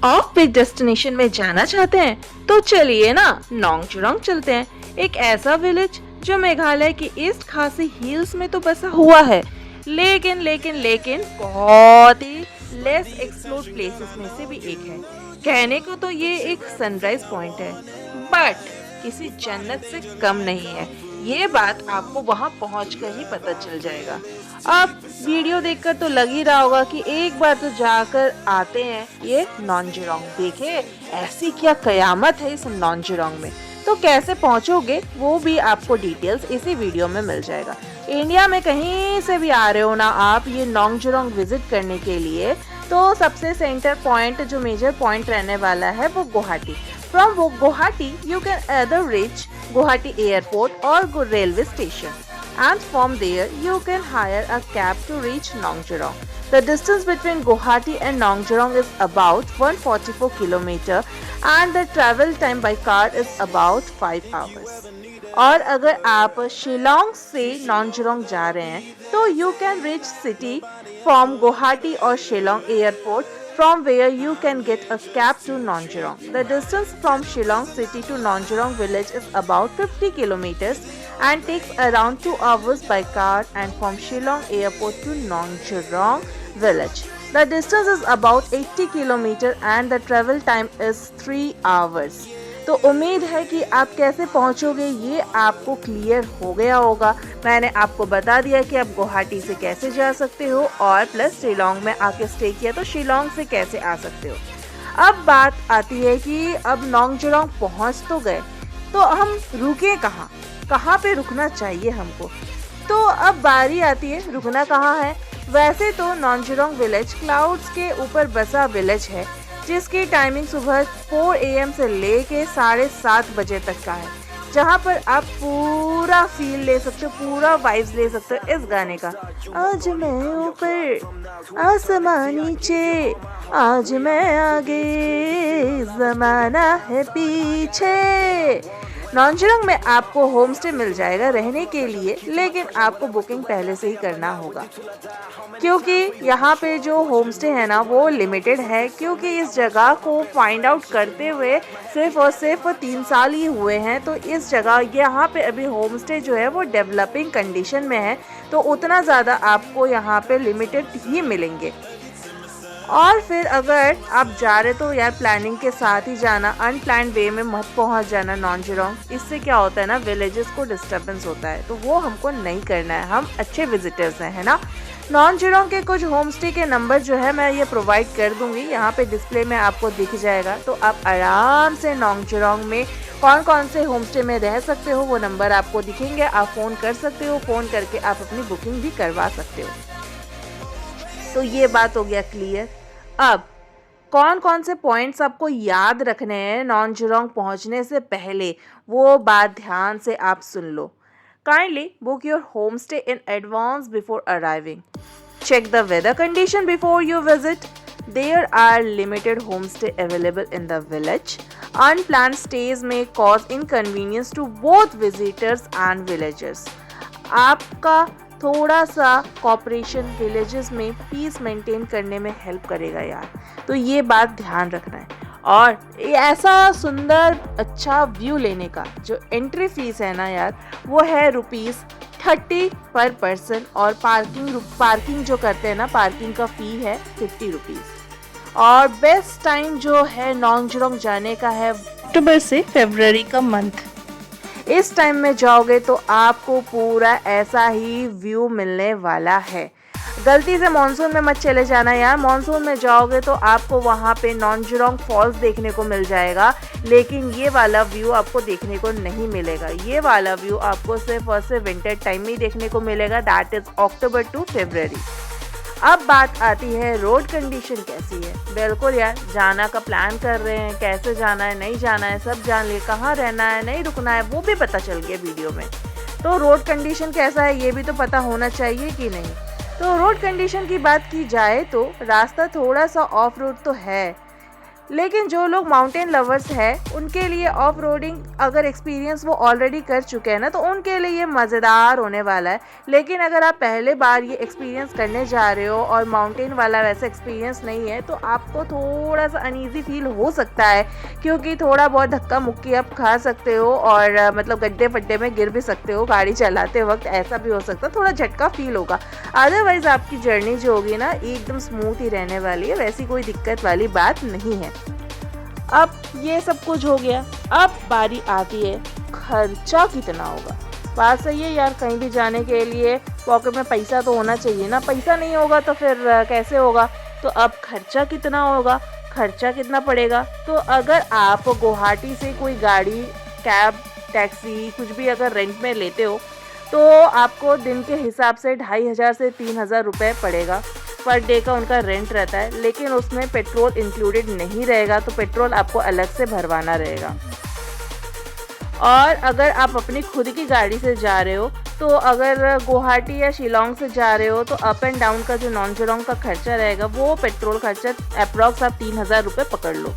Off beat destination में जाना चाहते हैं तो चलिए ना नोंगजुरोंग चलते हैं। एक ऐसा विलेज जो मेघालय की ईस्ट खासी हिल्स में तो बसा हुआ है, लेकिन बहुत ही लेस एक्सप्लोर्ड प्लेसेस में से भी एक है। कहने को तो ये एक सनराइज पॉइंट है, बट किसी जन्नत से कम नहीं है। ये बात आपको वहाँ पहुँचकर ही पता चल जाएगा। अब वीडियो देखकर तो लग ही रहा होगा कि एक बार तो जाकर आते हैं ये नोंगजुरोंग। देखे ऐसी क्या कयामत है इस नोंगजुरोंग में। तो कैसे पहुंचोगे वो भी आपको डिटेल्स इसी वीडियो में मिल जाएगा। इंडिया में कहीं से भी आ रहे हो ना आप ये नोंगजुरोंग विजिट करने के लिए, तो सबसे सेंटर पॉइंट जो मेजर पॉइंट रहने वाला है वो Guwahati. From Guwahati you can either reach Guwahati airport or railway station, and from there you can hire a cab to reach Nongjerong. The distance between Guwahati and Nongjerong is about 144 km and the travel time by car is about 5 hours. और अगर आप शिलोंग से नोंगजुरोंग जा रहे हैं तो you can reach city from Guwahati or Shillong airport, from where you can get a cab to Nongjerong. The distance from Shillong city to Nongjerong village is about 50 kilometers and takes around 2 hours by car, and from Shillong airport to Nongjerong village, the distance is about 80 kilometers and the travel time is 3 hours. तो उम्मीद है कि आप कैसे पहुंचोगे ये आपको clear हो गया होगा। मैंने आपको बता दिया कि आप गुवाहाटी से कैसे जा सकते हो और प्लस शिलोंग में आके स्टे किया तो शिलोंग से कैसे आ सकते हो। अब बात आती है कि अब नोंगजुरोंग पहुंच तो गए, तो हम रुके कहाँ, कहाँ पे रुकना चाहिए हमको। तो अब बारी आती है रुकना कहाँ है। वैसे तो नोंगजुरोंग विलेज क्लाउड्स के ऊपर बसा विलेज है, जिसकी टाइमिंग सुबह 4 AM से लेके 7:30 बजे तक का है, जहाँ पर आप पूरा फील ले सकते हो, पूरा वाइब्स ले सकते हो इस गाने का। आज मैं ऊपर आसमां नीचे, आज मैं आगे जमाना है पीछे। नोंगजुरोंग में आपको होम स्टे मिल जाएगा रहने के लिए, लेकिन आपको बुकिंग पहले से ही करना होगा, क्योंकि यहाँ पे जो होम स्टे है ना वो लिमिटेड है। क्योंकि इस जगह को फाइंड आउट करते हुए सिर्फ और सिर्फ 3 साल ही हुए हैं, तो इस जगह यहाँ पे अभी होम स्टे जो है वो डेवलपिंग कंडीशन में है, तो उतना ज़्यादा आपको यहाँ पे लिमिटेड ही मिलेंगे। और फिर अगर आप जा रहे तो यार प्लानिंग के साथ ही जाना, अनप्लान वे में मत पहुंच जाना नोंगजुरोंग। इससे क्या होता है ना, विलेजेस को डिस्टर्बेंस होता है, तो वो हमको नहीं करना है। हम अच्छे विजिटर्स हैं, है ना। नोंगजुरोंग के कुछ होम स्टे के नंबर जो है मैं ये प्रोवाइड कर दूंगी, यहाँ पे डिस्प्ले में आपको दिख जाएगा। तो आप आराम से नोंगजुरोंग में कौन कौन से होम स्टे में रह सकते हो वो नंबर आपको दिखेंगे, आप फ़ोन कर सकते हो, फ़ोन करके आप अपनी बुकिंग भी करवा सकते हो। तो ये बात हो गया क्लियर। अब कौन कौन से पॉइंट्स आपको याद रखने हैं नोंगजुरोंग पहुंचने से पहले, वो बात ध्यान से आप सुन लो। Kindly book your home stay in advance before arriving. Check the weather condition before you visit. There are limited homestay available in the village. Unplanned stays may cause inconvenience to both visitors and villagers. आपका थोड़ा सा corporation villages में peace maintain करने में help करेगा यार, तो ये बात ध्यान रखना है। और ऐसा सुंदर अच्छा व्यू लेने का जो एंट्री फीस है ना यार, वो है ₹30 पर पर्सन, और पार्किंग जो करते हैं ना, पार्किंग का फ़ी है ₹50। और बेस्ट टाइम जो है नोंगजुरोंग जाने का है अक्टूबर से फरवरी का मंथ। इस टाइम में जाओगे तो आपको पूरा ऐसा ही व्यू मिलने वाला है। गलती से मॉनसून में मत चले जाना यार, मॉनसून में जाओगे तो आपको वहाँ पे नोंगजुरोंग फॉल्स देखने को मिल जाएगा, लेकिन ये वाला व्यू आपको देखने को नहीं मिलेगा। ये वाला व्यू आपको सिर्फ और सिर्फ विंटर टाइम में ही देखने को मिलेगा, दैट इज़ अक्टूबर टू फरवरी। अब बात आती है रोड कंडीशन कैसी है। बिल्कुल यार, जाना का प्लान कर रहे हैं, कैसे जाना है नहीं जाना है सब जान लिए, कहाँ रहना है नहीं रुकना है वो भी पता चल गया वीडियो में। तो रोड कंडीशन कैसा है ये भी तो पता होना चाहिए कि नहीं। तो रोड कंडीशन की बात की जाए तो रास्ता थोड़ा सा ऑफ रोड तो है, लेकिन जो लोग माउंटेन लवर्स हैं उनके लिए ऑफ रोडिंग अगर एक्सपीरियंस वो ऑलरेडी कर चुके हैं ना, तो उनके लिए ये मज़ेदार होने वाला है। लेकिन अगर आप पहले बार ये एक्सपीरियंस करने जा रहे हो और माउंटेन वाला वैसा एक्सपीरियंस नहीं है, तो आपको थोड़ा सा अनईज़ी फील हो सकता है, क्योंकि थोड़ा बहुत धक्का मुक्की आप खा सकते हो और मतलब गड्ढे फड्डे में गिर भी सकते हो गाड़ी चलाते वक्त, ऐसा भी हो सकता है, थोड़ा झटका फील होगा। अदरवाइज़ आपकी जर्नी जो होगी ना एकदम स्मूथ ही रहने वाली है, वैसी कोई दिक्कत वाली बात नहीं है। अब ये सब कुछ हो गया, अब बारी आती है खर्चा कितना होगा। बात सही है यार, कहीं भी जाने के लिए पॉकेट में पैसा तो होना चाहिए ना, पैसा नहीं होगा तो फिर कैसे होगा। तो अब खर्चा कितना होगा, खर्चा कितना पड़ेगा। तो अगर आप गुवाहाटी से कोई गाड़ी, कैब, टैक्सी कुछ भी अगर रेंट में लेते हो, तो आपको दिन के हिसाब से 2500 से 3000 रुपये पड़ेगा। पर डे का उनका रेंट रहता है, लेकिन उसमें पेट्रोल इंक्लूडेड नहीं रहेगा, तो पेट्रोल आपको अलग से भरवाना रहेगा। और अगर आप अपनी खुद की गाड़ी से जा रहे हो, तो अगर गुवाहाटी या शिलोंग से जा रहे हो, तो अप एंड डाउन का जो नॉनजरोंग का खर्चा रहेगा, वो पेट्रोल खर्चा अप्रॉक्स आप 3000 रुपये पकड़ लो।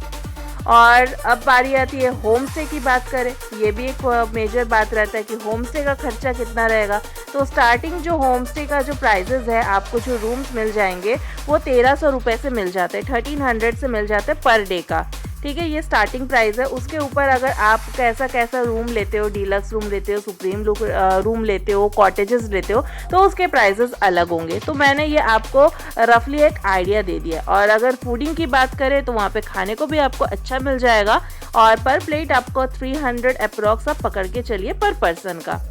और अब बारी आती है होम स्टे की बात करें। ये भी एक मेजर बात रहता है कि होम स्टे का खर्चा कितना रहेगा। तो स्टार्टिंग जो होम स्टे का जो प्राइजेज़ है, आपको जो रूम्स मिल जाएंगे वो 1300 रुपये से मिल जाते हैं, 1300 से मिल जाते हैं पर डे का। ठीक है, ये स्टार्टिंग प्राइस है। उसके ऊपर अगर आप कैसा कैसा रूम लेते हो, डीलक्स रूम लेते हो, सुप्रीम रूम लेते हो, कॉटेजेस लेते हो, तो उसके प्राइसेस अलग होंगे। तो मैंने ये आपको रफली एक आइडिया दे दिया। और अगर फूडिंग की बात करें तो वहाँ पे खाने को भी आपको अच्छा मिल जाएगा, और पर प्लेट आपको 300 अप्रॉक्स आप पकड़ के चलिए पर पर्सन का।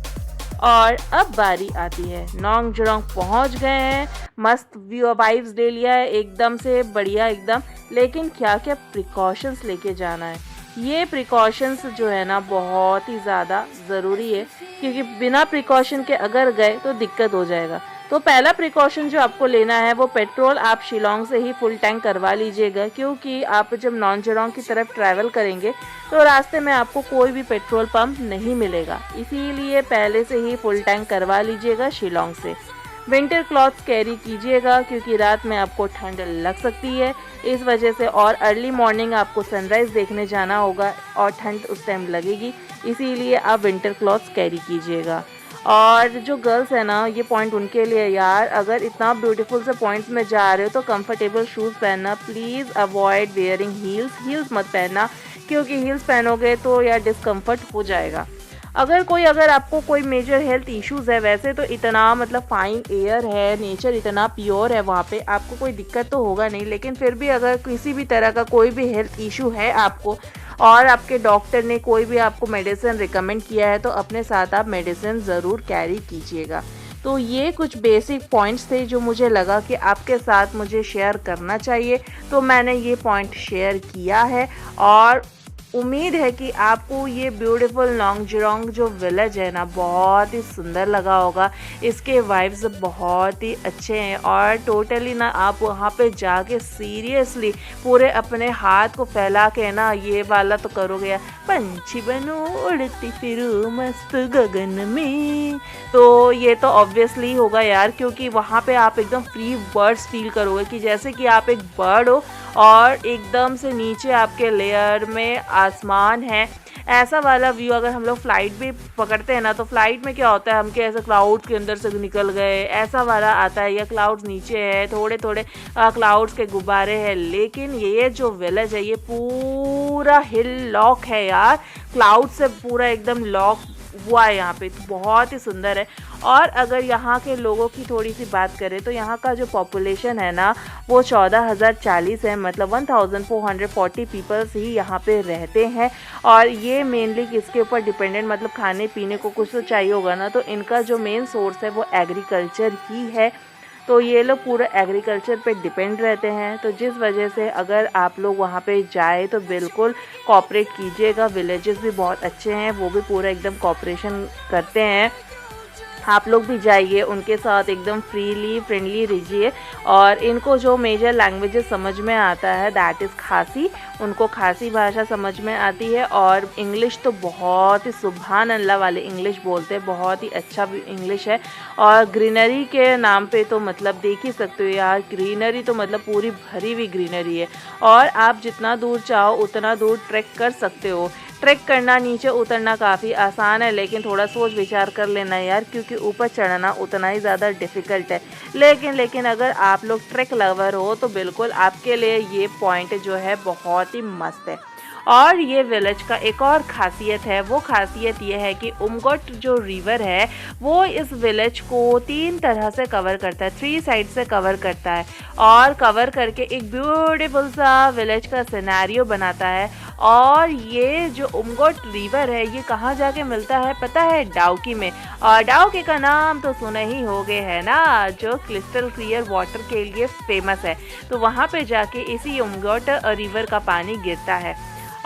और अब बारी आती है, नोंग जरोंग पहुंच गए हैं, मस्त व्यू वाइब्स ले लिया है एकदम से बढ़िया एकदम। लेकिन क्या क्या प्रिकॉशंस लेके जाना है, ये प्रिकॉशंस जो है ना बहुत ही ज़्यादा ज़रूरी है, क्योंकि बिना प्रिकॉशन के अगर गए तो दिक्कत हो जाएगा। तो पहला प्रिकॉशन जो आपको लेना है वो पेट्रोल आप शिलोंग से ही फुल टैंक करवा लीजिएगा, क्योंकि आप जब नॉनजरोंग की तरफ ट्रैवल करेंगे तो रास्ते में आपको कोई भी पेट्रोल पंप नहीं मिलेगा, इसीलिए पहले से ही फुल टैंक करवा लीजिएगा शिलोंग से। विंटर क्लॉथ्स कैरी कीजिएगा, क्योंकि रात में आपको ठंड लग सकती है इस वजह से, और अर्ली मॉर्निंग आपको सनराइज़ देखने जाना होगा और ठंड उस टाइम लगेगी, इसीलिए आप विंटर क्लॉथ्स कैरी कीजिएगा। और जो गर्ल्स है ना, ये पॉइंट उनके लिए यार, अगर इतना ब्यूटीफुल से पॉइंट्स में जा रहे हो तो कंफर्टेबल शूज़ पहनना, प्लीज़ अवॉइड वेयरिंग हील्स मत पहनना, क्योंकि हील्स पहनोगे तो यार डिस्कम्फर्ट हो जाएगा। अगर आपको कोई मेजर हेल्थ इश्यूज़ है, वैसे तो इतना मतलब फाइन एयर है, नेचर इतना प्योर है वहाँ पे, आपको कोई दिक्कत तो होगा नहीं। लेकिन फिर भी अगर किसी भी तरह का कोई भी हेल्थ इशू है आपको, और आपके डॉक्टर ने कोई भी आपको मेडिसिन रिकमेंड किया है, तो अपने साथ आप मेडिसिन ज़रूर कैरी कीजिएगा। तो ये कुछ बेसिक पॉइंट्स थे जो मुझे लगा कि आपके साथ मुझे शेयर करना चाहिए, तो मैंने ये पॉइंट शेयर किया है। और उम्मीद है कि आपको ये ब्यूटीफुल नोंग जरोंग जो विलेज है ना बहुत ही सुंदर लगा होगा। इसके वाइब्स बहुत ही अच्छे हैं, और टोटली ना आप वहाँ पे जाके सीरियसली पूरे अपने हाथ को फैला के ना ये वाला तो करोगे यार, पंछी बनो उड़ती फिरूं मस्त गगन में। तो ये तो ऑब्वियसली होगा यार, क्योंकि वहाँ पे आप एकदम फ्री बर्ड्स फील करोगे, कि जैसे कि आप एक बर्ड हो और एकदम से नीचे आपके लेयर में आसमान है। ऐसा वाला व्यू अगर हम लोग फ़्लाइट भी पकड़ते हैं ना, तो फ़्लाइट में क्या होता है, हम क्या ऐसे क्लाउड्स के अंदर से निकल गए ऐसा वाला आता है, या क्लाउड्स नीचे है, थोड़े थोड़े क्लाउड्स के गुब्बारे हैं। लेकिन ये जो विलेज है ये पूरा हिल लॉक है यार, क्लाउड से पूरा एकदम लॉक हुआ है यहाँ पे, तो बहुत ही सुंदर है। और अगर यहाँ के लोगों की थोड़ी सी बात करें तो यहाँ का जो पॉपुलेशन है ना वो 14,040 है, मतलब 1440 पीपल्स ही यहाँ पे रहते हैं। और ये मेनली किसके ऊपर डिपेंडेंट, मतलब खाने पीने को कुछ तो चाहिए होगा ना, तो इनका जो मेन सोर्स है वो एग्रीकल्चर ही है। तो ये लोग पूरा एग्रीकल्चर पे डिपेंड रहते हैं। तो जिस वजह से अगर आप लोग वहाँ पे जाए तो बिल्कुल कोऑपरेट कीजिएगा। विलेजेस भी बहुत अच्छे हैं, वो भी पूरा एकदम कोऑपरेशन करते हैं। आप लोग भी जाइए, उनके साथ एकदम फ्रीली फ्रेंडली रहिए। और इनको जो मेजर लैंग्वेजेस समझ में आता है दैट इज़ खासी, उनको खासी भाषा समझ में आती है। और इंग्लिश तो बहुत ही सुभान अल्लाह वाले इंग्लिश बोलते हैं, बहुत ही अच्छा इंग्लिश है। और ग्रीनरी के नाम पे तो मतलब देख ही सकते हो यार, ग्रीनरी तो मतलब पूरी भरी हुई ग्रीनरी है। और आप जितना दूर चाहो उतना दूर ट्रैक कर सकते हो। ट्रैक करना, नीचे उतरना काफ़ी आसान है, लेकिन थोड़ा सोच विचार कर लेना यार, क्योंकि ऊपर चढ़ना उतना ही ज़्यादा डिफ़िकल्ट है। लेकिन अगर आप लोग ट्रैक लवर हो तो बिल्कुल आपके लिए ये पॉइंट जो है बहुत ही मस्त है। और ये विलेज का एक और ख़ासियत है, वो ख़ासियत ये है कि उमगोट जो रिवर है वो इस विलेज को 3 तरह से कवर करता है, 3 साइड से कवर करता है। और कवर करके एक ब्यूटीफुल सा विलेज का सिनेरियो बनाता है। और ये जो उमगोट रिवर है ये कहाँ जाके मिलता है पता है? डाउकी में। और डाउकी का नाम तो सुने ही होगे है ना, जो क्रिस्टल क्लियर वाटर के लिए फेमस है। तो वहाँ पे जाके इसी उमगोट रिवर का पानी गिरता है।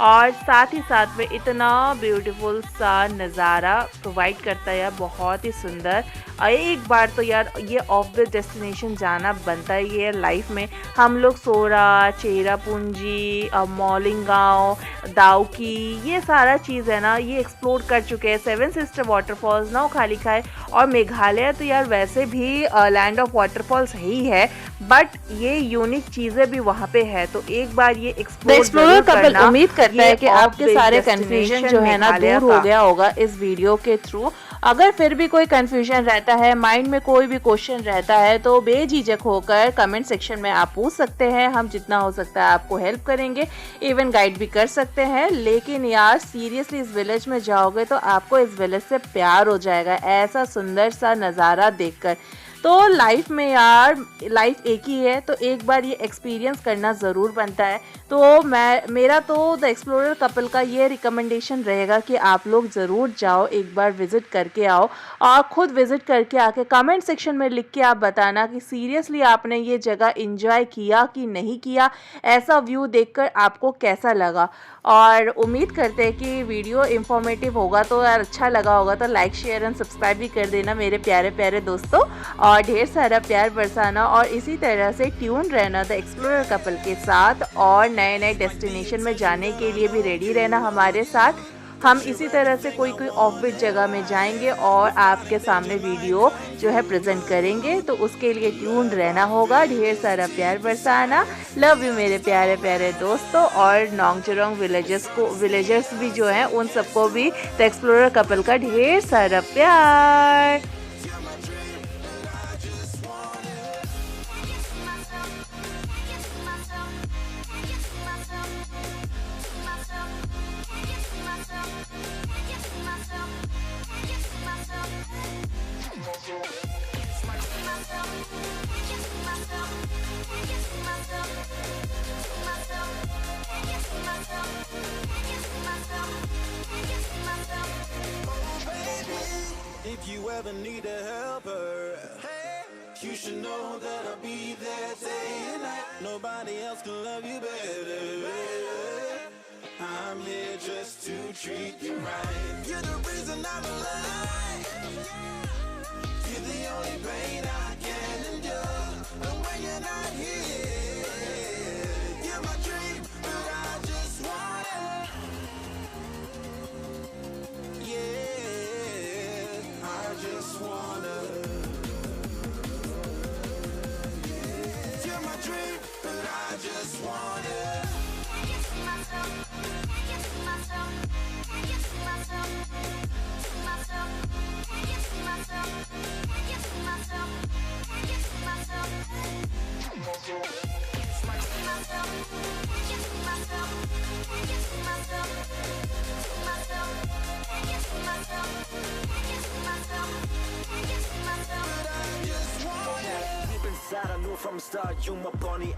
और साथ ही साथ में इतना ब्यूटीफुल सा नज़ारा प्रोवाइड करता है यार, बहुत ही सुंदर। एक बार तो यार ये ऑफ द डेस्टिनेशन जाना बनता है ये लाइफ में। हम लोग सोरा, चेरापूंजी, मौलिंगांव, दाउकी, ये सारा चीज़ है ना ये एक्सप्लोर कर चुके हैं। 7 सिस्टर वाटरफॉल्स, नौखालीखाई और मेघालय तो यार वैसे भी लैंड ऑफ वाटरफॉल्स ही है, बट ये यूनिक चीज़ें भी वहाँ पे है। तो एक बार ये एक्सप्लोर करना। उम्मीद करता है कि आपके सारे कंफ्यूजन जो है ना दूर हो गया होगा इस वीडियो के थ्रू। अगर फिर भी कोई कंफ्यूजन रहता है, माइंड में कोई भी क्वेश्चन रहता है, तो बेझिझक होकर कमेंट सेक्शन में आप पूछ सकते हैं। हम जितना हो सकता है आपको हेल्प करेंगे, इवन गाइड भी कर सकते हैं। लेकिन यार सीरियसली इस विलेज में जाओगे तो आपको इस विलेज से प्यार हो जाएगा, ऐसा सुंदर सा नज़ारा देखकर। तो लाइफ में यार, लाइफ एक ही है, तो एक बार ये एक्सपीरियंस करना ज़रूर बनता है। तो मेरा तो द एक्सप्लोरर कपल का ये रिकमेंडेशन रहेगा कि आप लोग ज़रूर जाओ, एक बार विज़िट करके आओ। और ख़ुद विज़िट करके आके कमेंट सेक्शन में लिख के आप बताना कि सीरियसली आपने ये जगह एंजॉय किया कि नहीं किया, ऐसा व्यू देखकर आपको कैसा लगा। और उम्मीद करते हैं कि वीडियो इंफॉर्मेटिव होगा, तो यार अच्छा लगा होगा तो लाइक शेयर एंड सब्सक्राइब भी कर देना मेरे प्यारे प्यारे दोस्तों। और ढेर सारा प्यार बरसाना और इसी तरह से ट्यून रहना द एक्सप्लोरर कपल के साथ। और नए नए डेस्टिनेशन में जाने के लिए भी रेडी रहना हमारे साथ। हम इसी तरह से कोई ऑफ-बीट जगह में जाएंगे और आपके सामने वीडियो जो है प्रेजेंट करेंगे, तो उसके लिए ट्यून रहना होगा। ढेर सारा प्यार बरसाना। लव यू मेरे प्यारे प्यारे दोस्तों। और नोंगचुरोंग विलेजर्स भी जो हैं उन सबको भी द एक्सप्लोरर कपल का ढेर सारा प्यार। If you ever need a helper, you should know that I'll be there day and night. Nobody else can love you better. I'm here just to treat you right. You're the reason I'm alive. You're the only pain I can endure. And when you're not here, you're my dream, but I just want it. Yeah, I just wanna. You're my dream, but I just want it. Deep inside I knew from the start you my bunny.